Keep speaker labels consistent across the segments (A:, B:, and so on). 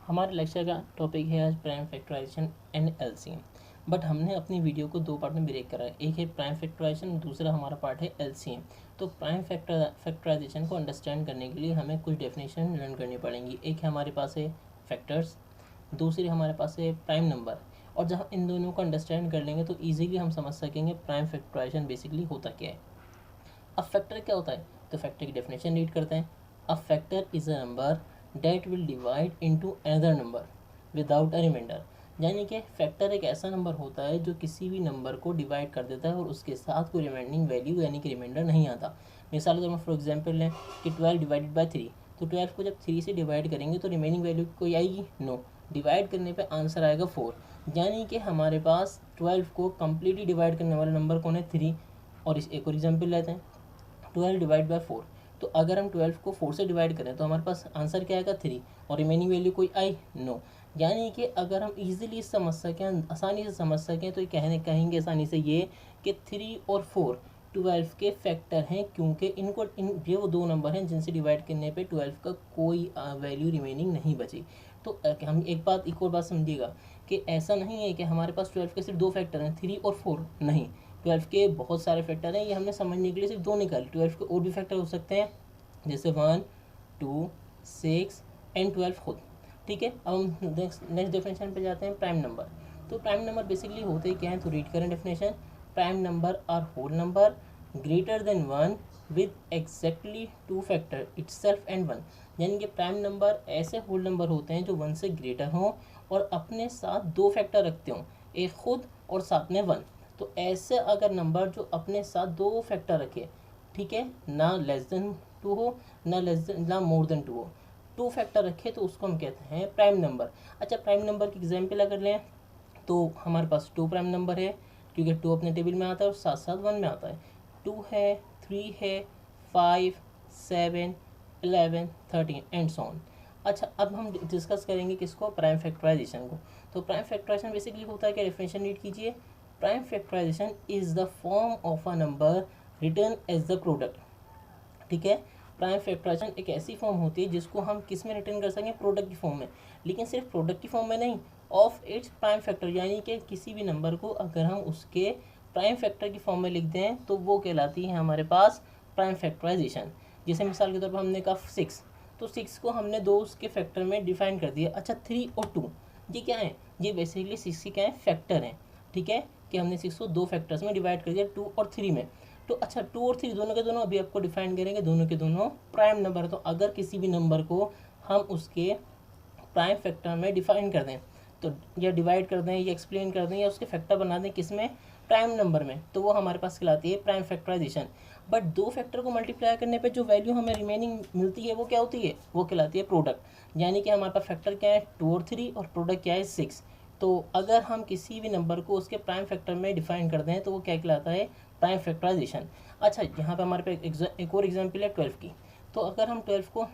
A: हमारे लेक्चर का टॉपिक है आज prime factorisation and LCM. But हमने अपनी वीडियो को दो पार्ट में ब्रेक करा है, एक है प्राइम फैक्टराइजेशन, दूसरा हमारा पार्ट है एलसीएम। तो प्राइम फैक्टराइजेशन को अंडरस्टैंड करने के लिए हमें कुछ डेफिनेशन लर्न करनी पड़ेंगी। एक है हमारे पास है फैक्टर्स, दूसरी हमारे पास है प्राइम नंबर। और जब इन दोनों को अंडरस्टैंड कर लेंगे तो ईजिली हम समझ सकेंगे प्राइम फैक्टराइजेशन बेसिकली होता क्या है। अब फैक्टर क्या होता है, तो फैक्टर की डेफिनेशन रीड करते हैं। A factor is a number that will divide into another number without a reminder. यानी कि फैक्टर एक ऐसा नंबर होता है जो किसी भी नंबर को डिवाइड कर देता है और उसके साथ कोई रिमाइंडिंग वैल्यू यानी कि रिमाइंडर नहीं आता। मिसाल के तौर पर फॉर एग्जाम्पल लें कि 12 डिवाइडेड बाई 3, तो 12 को जब 3 से डिवाइड करेंगे तो रिमेनिंग वैल्यू कोई आएगी? नो। डिवाइड करने पे आंसर आएगा 4। यानी कि हमारे पास 12 को कम्प्लीटली डिवाइड करने वाला नंबर कौन है? 3। और इस एक और एग्जाम्पल लेते हैं, 12 डिवाइड बाई 4। तो अगर हम 12 को 4 से डिवाइड करें तो हमारे पास आंसर क्या आएगा? 3। और रिमेनिंग वैल्यू कोई आई? नो। यानी कि अगर हम इजीली समझ सकें, आसानी से समझ सकें, तो कहेंगे आसानी से ये कि 3 और 4 12 के फैक्टर हैं, क्योंकि ये वो दो नंबर हैं जिनसे डिवाइड करने पे 12 का कोई वैल्यू रिमेनिंग नहीं बची। तो हम एक और बात समझिएगा कि ऐसा नहीं है कि हमारे पास 12 के सिर्फ दो फैक्टर हैं, 3 और 4 नहीं। 12 के बहुत सारे फैक्टर हैं, ये हमने समझने के लिए सिर्फ दो निकाले। 12 के और भी फैक्टर हो सकते हैं, जैसे 1, 2, 6 एंड 12 खुद। ठीक है, अब हम नेक्स्ट डेफिनेशन पे जाते हैं, प्राइम नंबर। तो प्राइम नंबर बेसिकली होते क्या हैं, तो रीड करें definition. Prime number are whole number greater than 1 with exactly 2 factor itself and 1। यानी कि प्राइम नंबर ऐसे होल नंबर होते हैं जो 1 से ग्रेटर हों और अपने साथ दो फैक्टर रखते हों, एक खुद और साथ में 1। तो ऐसे अगर नंबर जो अपने साथ दो फैक्टर रखे, ठीक है, ना लेस देन 2 हो ना मोर देन 2 हो, 2 फैक्टर रखे, तो उसको हम कहते हैं प्राइम नंबर। अच्छा, प्राइम नंबर की एग्जाम्पल अगर लें तो हमारे पास 2 प्राइम नंबर है, क्योंकि 2 अपने टेबल में आता है और साथ साथ 1 में आता है। 2 है, 3 है, 5, 7, 11, 13 एंड सो ऑन। अच्छा, अब हम डिस्कस करेंगे किसको? प्राइम फैक्टराइजेशन को। तो प्राइम फैक्टराइजेशन बेसिकली होता है क्या? डेफिनेशन रीड कीजिए। Prime factorisation is the form of a number return as the product. ठीक है, प्राइम फैक्टराइजेशन एक ऐसी फॉर्म होती है जिसको हम किस में रिटर्न कर सकें? प्रोडक्ट की फॉर्म में। लेकिन सिर्फ प्रोडक्ट की फॉर्म में नहीं, ऑफ इट्स प्राइम फैक्टर, यानी कि किसी भी नंबर को अगर हम उसके प्राइम फैक्टर की फॉर्म में लिख दें तो वो कहलाती है हमारे पास प्राइम फैक्टराइजेशन। जैसे मिसाल के तौर पर हमने कहा 6, तो 6 को हमने दो उसके फैक्टर में डिफाइन कर दिया। अच्छा, 3 और 2 ये क्या है? ये बेसिकली 6 के क्या है? फैक्टर हैं। ठीक है, कि हमने 6 को दो फैक्टर्स में डिवाइड कर दिया, 2 और 3 में। तो अच्छा, 2 और 3 दोनों के दोनों अभी आपको डिफाइन करेंगे, दोनों के दोनों प्राइम नंबर है। तो अगर किसी भी नंबर को हम उसके प्राइम फैक्टर में डिफाइन कर दें, तो या डिवाइड कर दें या एक्सप्लेन कर दें या उसके फैक्टर बना दें, किस में? प्राइम नंबर में, तो वो हमारे पास कहलाती है प्राइम फैक्टराइजेशन। बट दो फैक्टर को मल्टीप्लाई करने पे जो वैल्यू हमें रिमेनिंग मिलती है वो क्या होती है? वो कहलाती है प्रोडक्ट। यानी कि हमारे पास फैक्टर क्या है? 2 और 3, और प्रोडक्ट क्या है? 6। तो अगर हम किसी भी नंबर को उसके प्राइम फैक्टर में डिफाइन कर दें तो वो क्या कहलाता है? Prime factorisation. अच्छा, यहाँ पे हमारे पास एक और एग्जाम्पल है 12 की। तो अगर हम 12 को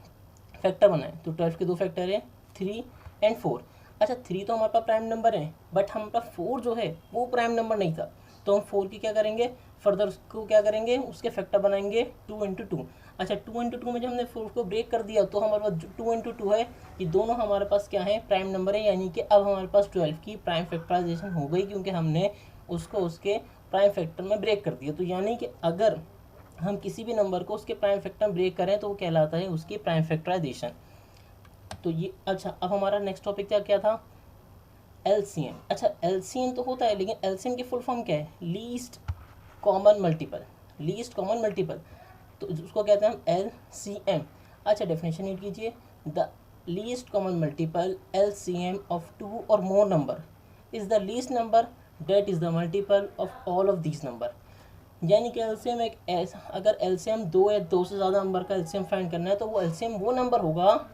A: फैक्टर बनाएं तो 12 के दो फैक्टर हैं, 3 एंड 4। अच्छा, 3 तो हमारे पास प्राइम नंबर है, बट हमारे पास 4 जो है वो प्राइम नंबर नहीं था। तो हम 4 की क्या करेंगे? फर्दर उसको क्या करेंगे? उसके फैक्टर बनाएंगे 2 इंटू 2। अच्छा, 2 इंटू 2 में जब हमने 4 को ब्रेक कर दिया तो हमारे पास 2 इंटू 2 है, ये दोनों हमारे पास क्या है? प्राइम नंबर है। यानी कि अब हमारे पास 12 की प्राइम फैक्टराइजेशन हो गई, क्योंकि हमने उसको उसके प्राइम फैक्टर में ब्रेक कर दिया। तो यानी कि अगर हम किसी भी नंबर को उसके प्राइम फैक्टर में ब्रेक करें तो वो कहलाता है उसकी प्राइम फैक्टराइजेशन। तो ये, अच्छा, अब हमारा नेक्स्ट टॉपिक क्या था? एलसीएम। अच्छा, एलसीएम तो होता है, लेकिन एलसीएम की फुल फॉर्म क्या है? Least common multiple. Least common multiple, तो उसको कहते हैं हम एलसीएम। अच्छा, डेफिनेशन रीड कीजिए। The least common multiple LCM of 2 और more number is the least number that is the multiple of all of these number. यानी कि एलसीएम एक ऐसा, अगर एलसीएम 2 या 2 से ज़्यादा नंबर का एलसीएम फाइंड करना है तो वो एलसीएम वो नंबर होगा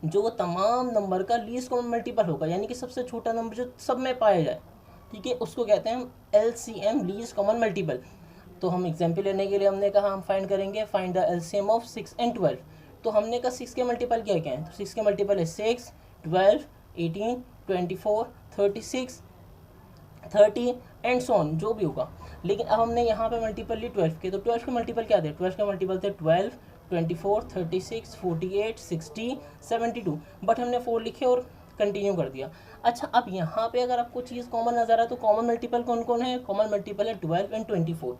A: जो तमाम नंबर का लीस्ट कॉमन मल्टीपल होगा, यानी कि सबसे छोटा नंबर जो सब में पाया जाए। ठीक है, उसको कहते हैं हम एलसीएम, लीस्ट कॉमन मल्टीपल। तो हम एग्जाम्पल लेने के लिए हमने कहा हम फाइंड करेंगे, find the LCM of 6 and 12। तो हमने कहा 6 के मल्टीपल क्या क्या है? तो 6 के मल्टीपल है 6, 12, 18, 24, 36, 30 एंड सो ऑन, जो भी होगा। लेकिन अब हमने यहाँ पे मल्टीपल ली 12 के, तो 12 के मल्टीपल क्या थे? 12 के मल्टीपल थे 12, 24, 36, 48, 60, 72। बट हमने 4 लिखे और कंटिन्यू कर दिया। अच्छा, अब यहाँ पे अगर आपको चीज़ कॉमन नज़र आए तो कॉमन मल्टीपल कौन कौन है? कॉमन मल्टीपल है 12 एंड 24।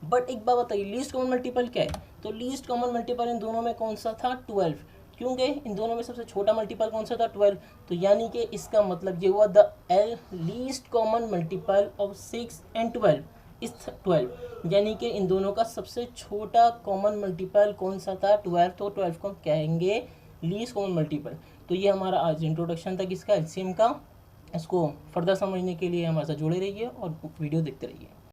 A: बट एक बात बताइए, लीस्ट कॉमन मल्टीपल क्या है? तो लीस्ट कॉमन मल्टीपल इन दोनों में कौन सा था? 12। क्योंकि इन दोनों में सबसे छोटा मल्टीपल कौन सा था? 12। तो यानी कि इसका मतलब ये हुआ the L least common multiple of 6 and 12 इस 12, यानी कि इन दोनों का सबसे छोटा कॉमन मल्टीपल कौन सा था? 12। तो 12 को हम कहेंगे लीस्ट कॉमन मल्टीपल। तो ये हमारा आज इंट्रोडक्शन था किसका? एलसीएम का। इसको फर्दर समझने के लिए हमारे साथ जुड़े रहिए और वीडियो देखते रहिए।